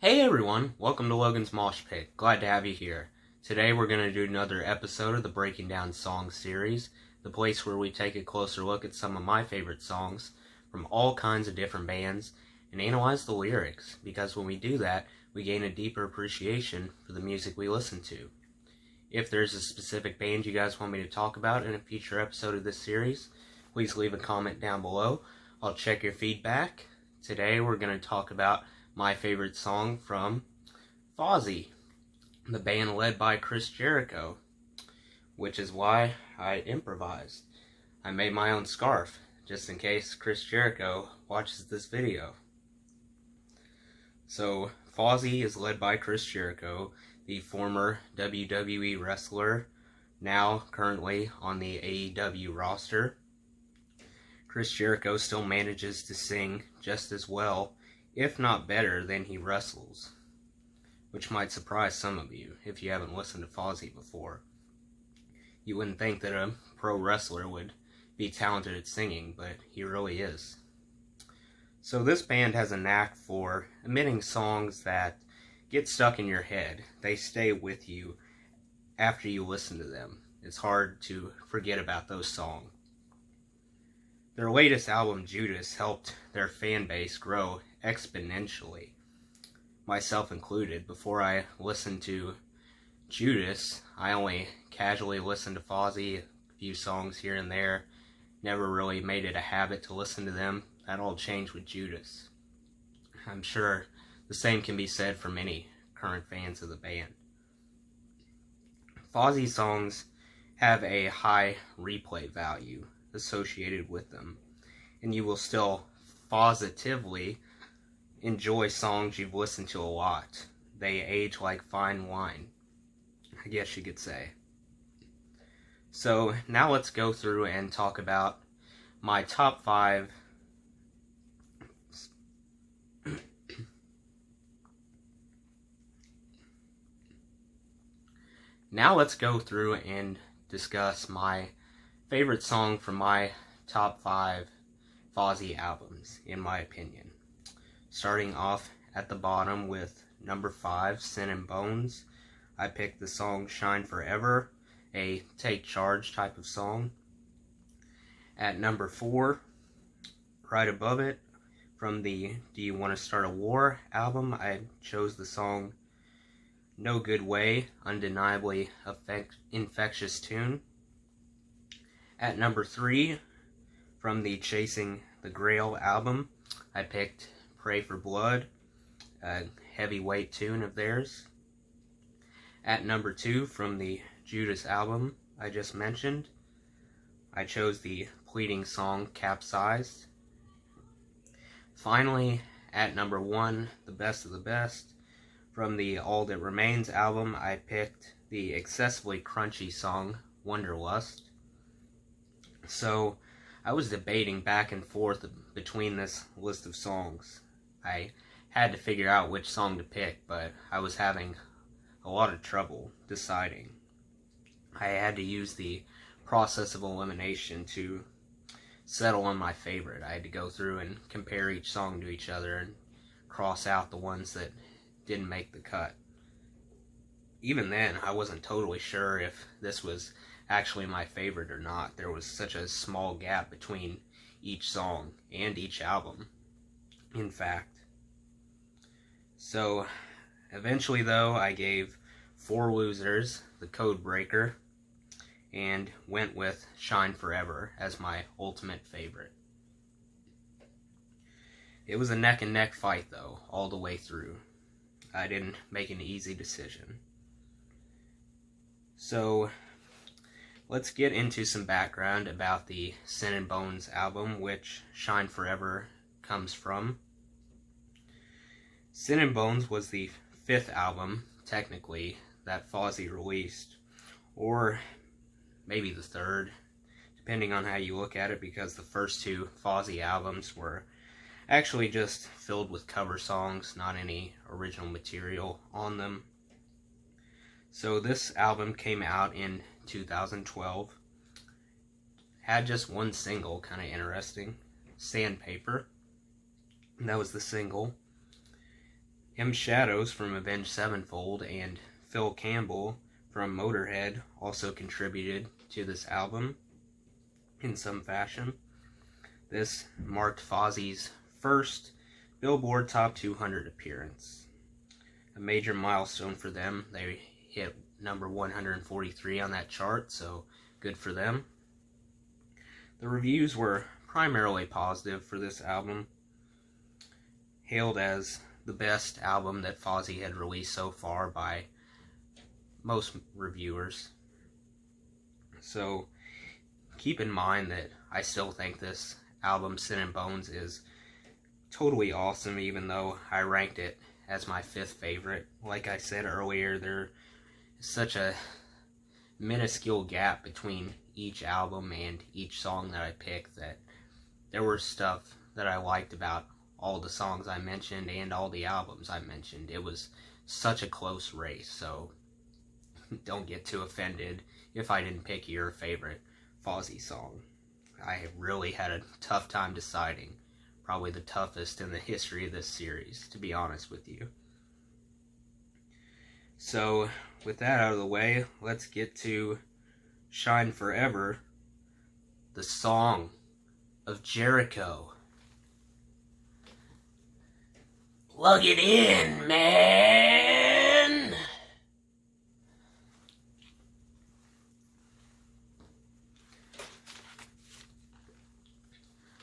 Hey everyone, welcome to Logan's Mosh Pit. Glad to have you here. Today we're going to do another episode of the Breaking Down Songs series, the place where we take a closer look at some of my favorite songs from all kinds of different bands and analyze the lyrics, because when we do that, we gain a deeper appreciation for the music we listen to. If there's a specific band you guys want me to talk about in a future episode of this series, please leave a comment down below. I'll check your feedback. Today we're going to talk about my favorite song from Fozzy, the band led by Chris Jericho, which is why I improvised. I made my own scarf, just in case Chris Jericho watches this video. So, Fozzy is led by Chris Jericho, the former WWE wrestler, now currently on the AEW roster. Chris Jericho still manages to sing just as well, if not better, than he wrestles, which might surprise some of you if you haven't listened to Fozzy before. You wouldn't think that a pro wrestler would be talented at singing, but he really is. So this band has a knack for emitting songs that get stuck in your head. They stay with you after you listen to them. It's hard to forget about those songs. Their latest album, Judas, helped their fan base grow exponentially, myself included. Before I listened to Judas, I only casually listened to Fozzy, a few songs here and there, never really made it a habit to listen to them. That all changed with Judas. I'm sure the same can be said for many current fans of the band. Fozzy songs have a high replay value associated with them, and you will still positively enjoy songs you've listened to a lot. They age like fine wine, I guess you could say. So now let's go through and talk about my top 5 Now let's go through and discuss my favorite song from my top 5 Fozzy albums, in my opinion. Starting off at the bottom with number 5, Sin and Bones. I picked the song Shine Forever, a take charge type of song. At number 4, right above it, from the Do You Want to Start a War album, I chose the song No Good Way, undeniably infectious tune. At number 3, from the Chasing the Grail album, I picked Pray for Blood, a heavyweight tune of theirs. At number 2, from the Judas album I just mentioned, I chose the pleading song Capsized. Finally, at number 1, the best of the best, from the All That Remains album, I picked the excessively crunchy song Wonderlust. So, I was debating back and forth between this list of songs. I had to figure out which song to pick, but I was having a lot of trouble deciding. I had to use the process of elimination to settle on my favorite. I had to go through and compare each song to each other and cross out the ones that didn't make the cut. Even then, I wasn't totally sure if this was actually my favorite or not. There was such a small gap between each song and each album, in fact. So, eventually though, I gave 4 Losers the code breaker and went with Shine Forever as my ultimate favorite. It was a neck and neck fight though, all the way through. I didn't make an easy decision. So, let's get into some background about the Sin and Bones album, which Shine Forever comes from. Sin and Bones was the 5th album, technically, that Fozzy released, or maybe the 3rd, depending on how you look at it, because the first 2 Fozzy albums were actually just filled with cover songs, not any original material on them. So this album came out in 2012. Had just one single, kind of interesting, Sandpaper. And that was the single. M. Shadows from Avenged Sevenfold and Phil Campbell from Motorhead also contributed to this album in some fashion. This marked Fozzy's first Billboard Top 200 appearance. A major milestone for them. They hit number 143 on that chart, so good for them. The reviews were primarily positive for this album, hailed as the best album that Fozzy had released so far by most reviewers. So keep in mind that I still think this album, Sin and Bones, is totally awesome, even though I ranked it as my 5th favorite. Like I said earlier, there is such a minuscule gap between each album and each song that I picked that there were stuff that I liked about all the songs I mentioned and all the albums I mentioned. It was such a close race, so don't get too offended if I didn't pick your favorite Fozzy song. I really had a tough time deciding. Probably the toughest in the history of this series, to be honest with you. So, with that out of the way, let's get to Shine Forever, the song of Jericho. Plug it in, man!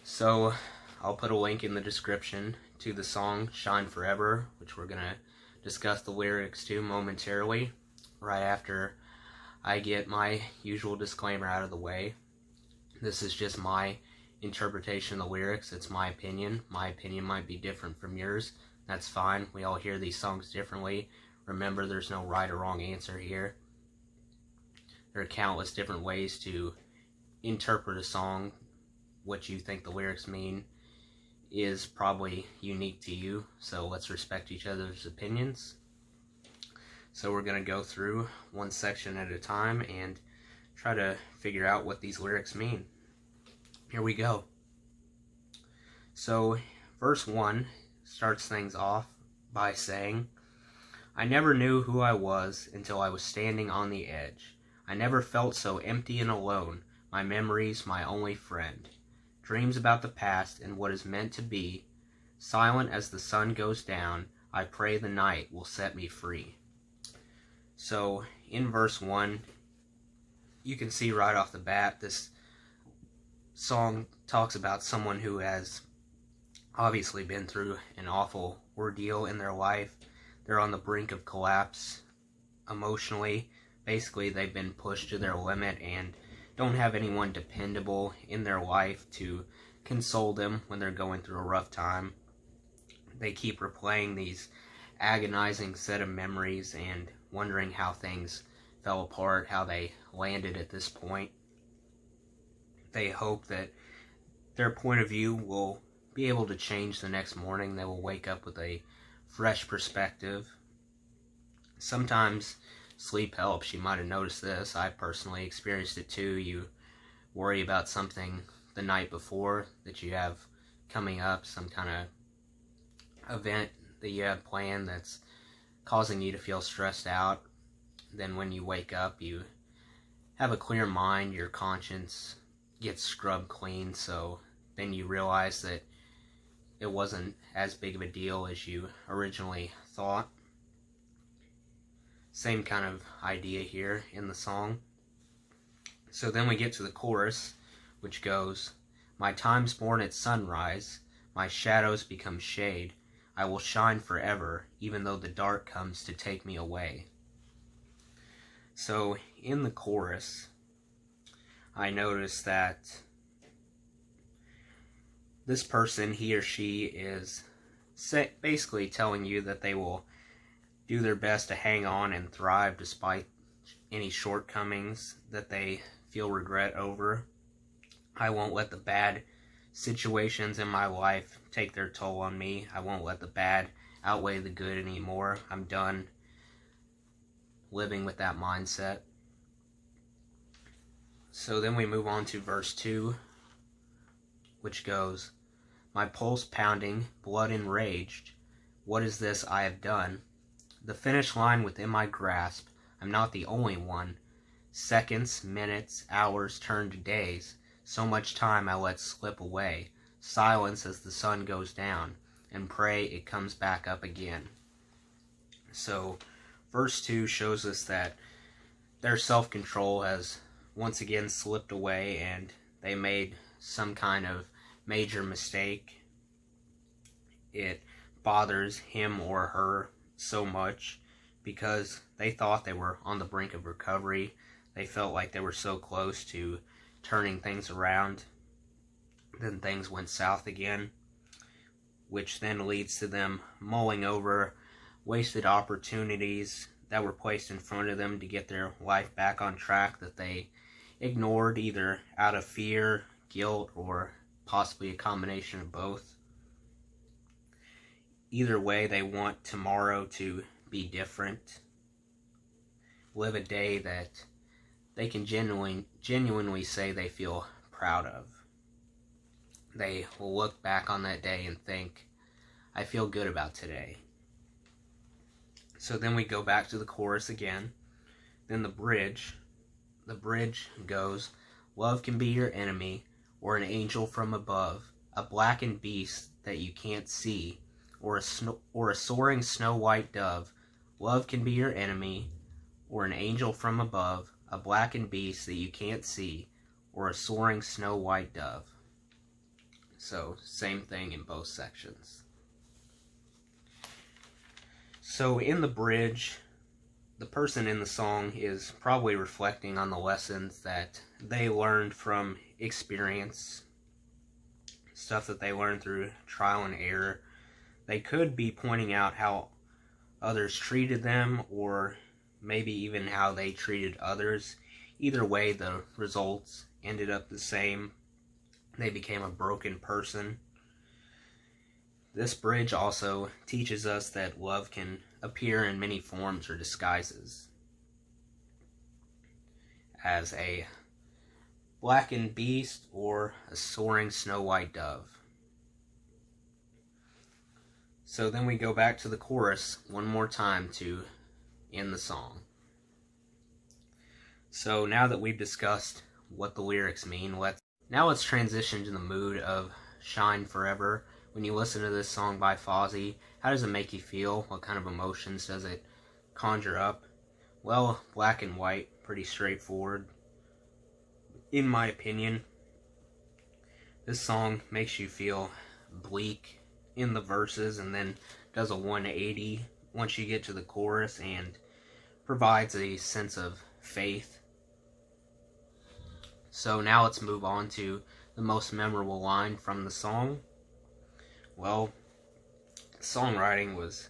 So, I'll put a link in the description to the song Shine Forever, which we're going to discuss the lyrics to momentarily, right after I get my usual disclaimer out of the way. This is just my interpretation of the lyrics. It's my opinion. My opinion might be different from yours. That's fine. We all hear these songs differently. Remember, there's no right or wrong answer here. There are countless different ways to interpret a song. What you think the lyrics mean is probably unique to you, so let's respect each other's opinions. So we're going to go through one section at a time and try to figure out what these lyrics mean. Here we go. So verse 1 starts things off by saying, I never knew who I was until I was standing on the edge. I never felt so empty and alone, my memories my only friend. Dreams about the past and what is meant to be. Silent as the sun goes down, I pray the night will set me free. So, in verse 1, you can see right off the bat, this song talks about someone who has obviously been through an awful ordeal in their life. They're on the brink of collapse emotionally. Basically, they've been pushed to their limit and don't have anyone dependable in their life to console them when they're going through a rough time. They keep replaying these agonizing set of memories and wondering how things fell apart, how they landed at this point. They hope that their point of view will be able to change the next morning. They will wake up with a fresh perspective. Sometimes sleep helps. You might have noticed this. I personally experienced it too. You worry about something the night before that you have coming up, some kind of event that you have planned that's causing you to feel stressed out. Then when you wake up, you have a clear mind, your conscience gets scrubbed clean, so then you realize that it wasn't as big of a deal as you originally thought. Same kind of idea here in the song. So then we get to the chorus, which goes, my time's born at sunrise, my shadows become shade, I will shine forever, even though the dark comes to take me away. So in the chorus, I noticed that this person, he or she, is basically telling you that they will do their best to hang on and thrive despite any shortcomings that they feel regret over. I won't let the bad situations in my life take their toll on me. I won't let the bad outweigh the good anymore. I'm done living with that mindset. So then we move on to verse 2, which goes, my pulse pounding, blood enraged, What is this I have done? The finish line within my grasp. I'm not the only one. Seconds, minutes, hours turn to days. So much time I let slip away. Silence as the sun goes down, and pray it comes back up again. So, verse 2 shows us that their self-control has once again slipped away, and they made some kind of major mistake. It bothers him or her so much because they thought they were on the brink of recovery. They felt like they were so close to turning things around. Then things went south again, which then leads to them mulling over wasted opportunities that were placed in front of them to get their life back on track that they ignored, either out of fear, guilt, or possibly a combination of both. Either way, they want tomorrow to be different. Live a day that they can genuinely say they feel proud of. They will look back on that day and think, I feel good about today. So then we go back to the chorus again. Then the bridge goes, love can be your enemy, or an angel from above, a blackened beast that you can't see, or a soaring snow-white dove. Love can be your enemy, or an angel from above, a blackened beast that you can't see, or a soaring snow-white dove. So, same thing in both sections. So, in the bridge, the person in the song is probably reflecting on the lessons that they learned from experience, stuff that they learned through trial and error. They could be pointing out how others treated them, or maybe even how they treated others. Either way, the results ended up the same. They became a broken person. This bridge also teaches us that love can appear in many forms or disguises. As a blackened beast or a soaring snow-white dove. So then we go back to the chorus one more time to end the song. So now that we've discussed what the lyrics mean, let's transition to the mood of Shine Forever. When you listen to this song by Fozzy, how does it make you feel? What kind of emotions does it conjure up? Well, black and white, pretty straightforward. In my opinion, this song makes you feel bleak in the verses and then does a 180 once you get to the chorus and provides a sense of faith. So now let's move on to the most memorable line from the song. Well, songwriting was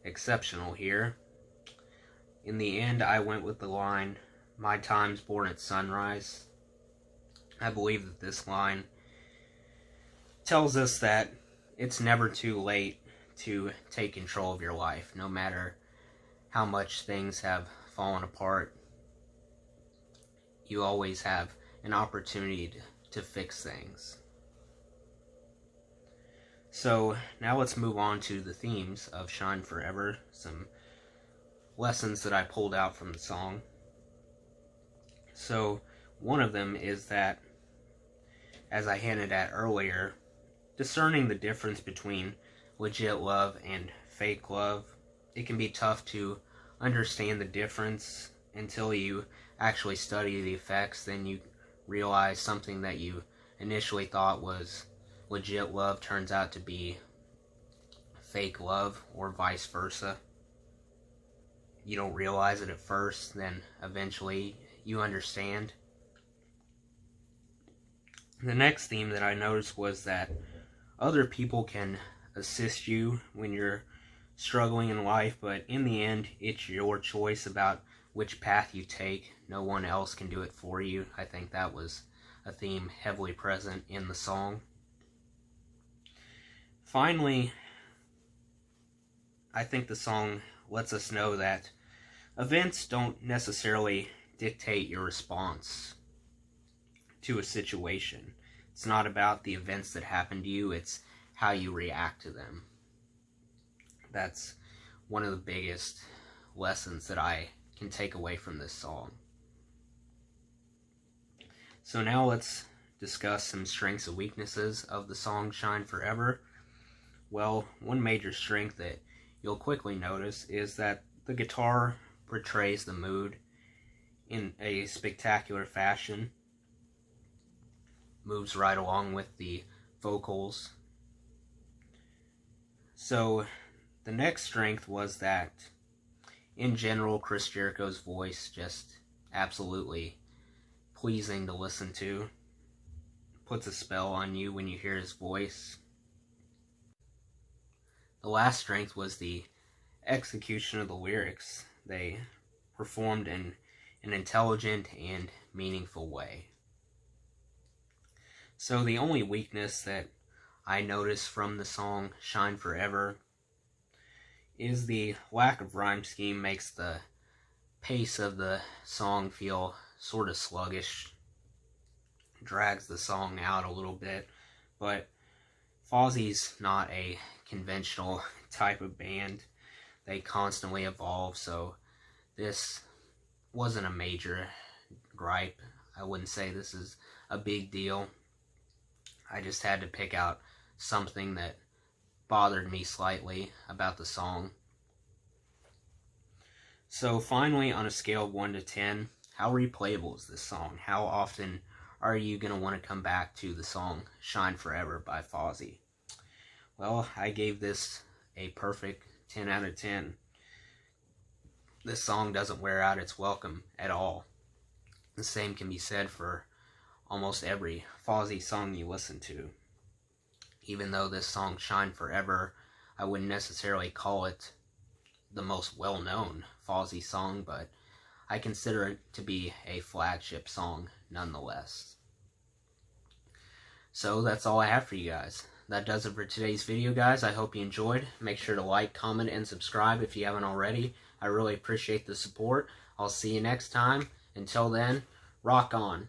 exceptional here. In the end, I went with the line, "My time's born at sunrise." I believe that this line tells us that it's never too late to take control of your life, no matter how much things have fallen apart. You always have an opportunity to fix things. So now let's move on to the themes of Shine Forever, some lessons that I pulled out from the song. So one of them is that, as I hinted at earlier, discerning the difference between legit love and fake love. It can be tough to understand the difference until you actually study the effects. Then you realize something that you initially thought was legit love turns out to be fake love, or vice versa. You don't realize it at first, then eventually you understand. The next theme that I noticed was that other people can assist you when you're struggling in life, but in the end, it's your choice about which path you take. No one else can do it for you. I think that was a theme heavily present in the song. Finally, I think the song lets us know that events don't necessarily dictate your response to a situation. It's not about the events that happen to you, it's how you react to them. That's one of the biggest lessons that I can take away from this song. So now let's discuss some strengths and weaknesses of the song Shine Forever. Well, one major strength that you'll quickly notice is that the guitar portrays the mood in a spectacular fashion, moves right along with the vocals. So the next strength was that, in general, Chris Jericho's voice just absolutely pleasing to listen to. Puts a spell on you when you hear his voice. The last strength was the execution of the lyrics. They performed in an intelligent and meaningful way. So the only weakness that I noticed from the song Shine Forever is the lack of rhyme scheme makes the pace of the song feel sort of sluggish, drags the song out a little bit, but Fozzy's not a conventional type of band. They constantly evolve, so this wasn't a major gripe. I wouldn't say this is a big deal. I just had to pick out something that bothered me slightly about the song. So finally, on a scale of 1 to 10, how replayable is this song? How often are you going to want to come back to the song Shine Forever by Fozzy? Well, I gave this a perfect 10 out of 10. This song doesn't wear out its welcome at all. The same can be said for almost every Fozzy song you listen to. Even though this song Shine Forever, I wouldn't necessarily call it the most well-known Fozzy song, but I consider it to be a flagship song nonetheless. So that's all I have for you guys. That does it for today's video, guys. I hope you enjoyed. Make sure to like, comment, and subscribe if you haven't already. I really appreciate the support. I'll see you next time. Until then, rock on.